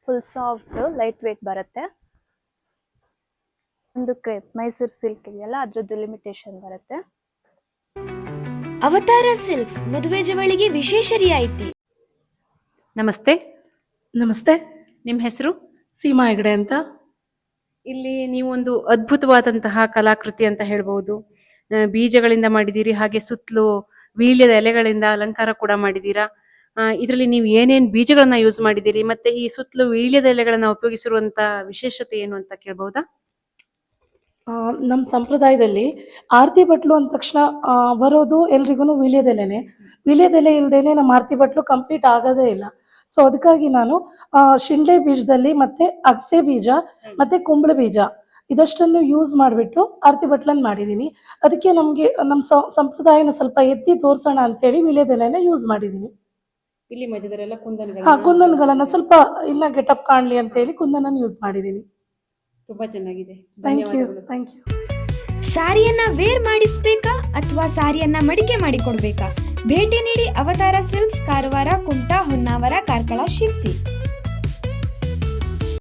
Full soft light weight ಬರುತ್ತೆ. ಒಂದು crepe Mysuru silk ಇದೆಯಲ್ಲ ಅದ್ರದ್ದು ಲಿಮಿಟೇಷನ್ ಬರುತ್ತೆ. ಅವತಾರ ಸಿಲ್ಕ್ಸ್ ಮದುವೆ ಜವಳಿಗೆ ವಿಶೇಷ ರಿಯಾಯಿತಿ. ನಮಸ್ತೆ. ನಮಸ್ತೆ. ನಿಮ್ಮ ಹೆಸರು? ಸೀಮಾ ಹೆಗಡೆ ಅಂತ. ಇಲ್ಲಿ ನೀವು ಒಂದು ಅದ್ಭುತವಾದಂತಹ ಕಲಾಕೃತಿ ಅಂತ ಹೇಳ್ಬಹುದು. ಬೀಜಗಳಿಂದ ಮಾಡಿದ್ದೀರಿ, ಹಾಗೆ ಸುತ್ತಲೂ ವೀಳ್ಯದ ಎಲೆಗಳಿಂದ ಅಲಂಕಾರ ಕೂಡ ಮಾಡಿದ್ದೀರಾ. ಇದರಲ್ಲಿ ನೀವು ಏನೇನ್ ಬೀಜಗಳನ್ನ ಯೂಸ್ ಮಾಡಿದ್ದೀರಿ, ಮತ್ತೆ ಈ ಸುತ್ತಲೂ ವೀಳ್ಯದ ಎಲೆಗಳನ್ನ ಉಪಯೋಗಿಸಿರುವಂತ ವಿಶೇಷತೆ ಏನು ಅಂತ ಕೇಳಬಹುದಾ? ನಮ್ಮ ಸಂಪ್ರದಾಯದಲ್ಲಿ ಆರತಿ ಬಟ್ಲು ಅಂದ ತಕ್ಷಣ ಬರೋದು ಎಲ್ರಿಗೂ ವೀಳ್ಯದೆಲೆನೆ. ವೀಳ್ಯದೆಲೆ ಇಲ್ಲದೇನೆ ನಮ್ಮ ಆರತಿ ಬಟ್ಲು ಕಂಪ್ಲೀಟ್ ಆಗೋದೇ ಇಲ್ಲ. ಸೊ ಅದಕ್ಕಾಗಿ ನಾನು ಶಿಂಡ್ಲೆ ಬೀಜದಲ್ಲಿ ಮತ್ತೆ ಅಗಸೆ ಬೀಜ ಮತ್ತೆ ಕುಂಬಳ ಬೀಜ ಇದಷ್ಟನ್ನು ಯೂಸ್ ಮಾಡಿಬಿಟ್ಟು ಆರತಿ ಬಟ್ಲನ್ನು ಮಾಡಿದ್ದೀನಿ. ಅದಕ್ಕೆ ನಮಗೆ ನಮ್ಮ ಸಂಪ್ರದಾಯನ ಸ್ವಲ್ಪ ಎತ್ತಿ ತೋರಿಸೋಣ ಅಂತೇಳಿ ವೀಳ್ಯದೆಲೆನ ಯೂಸ್ ಮಾಡಿದ್ದೀನಿ. ಇಲ್ಲಿ ಮಧ್ಯದಲ್ಲೆಲ್ಲ ಕುಂದನ್ಗಳನ್ನ ಸ್ವಲ್ಪ ಇನ್ನ ಗೆಟಪ್ ಕಾಣಲಿ ಅಂತೇಳಿ ಕುಂದನ ಯೂಸ್ ಮಾಡಿದ್ದೀನಿ. ತುಂಬಾ ಚೆನ್ನಾಗಿದೆ. Thank you. ಸಾರಿಯನ್ನ ವೇರ್ ಮಾಡಿಸ್ಬೇಕಾ ಅಥವಾ ಸಾರಿಯನ್ನ ಮಡಿಕೆ ಮಾಡಿಕೊಡ್ಬೇಕಾ? ಭೇಟಿ ನೀಡಿ ಅವತಾರ ಸಿಲ್ಕ್ಸ್, ಕಾರವಾರ, ಕುಮಟಾ, ಹೊನ್ನಾವರ, ಕಾರ್ಕಳ, ಶಿರ್ಸಿ.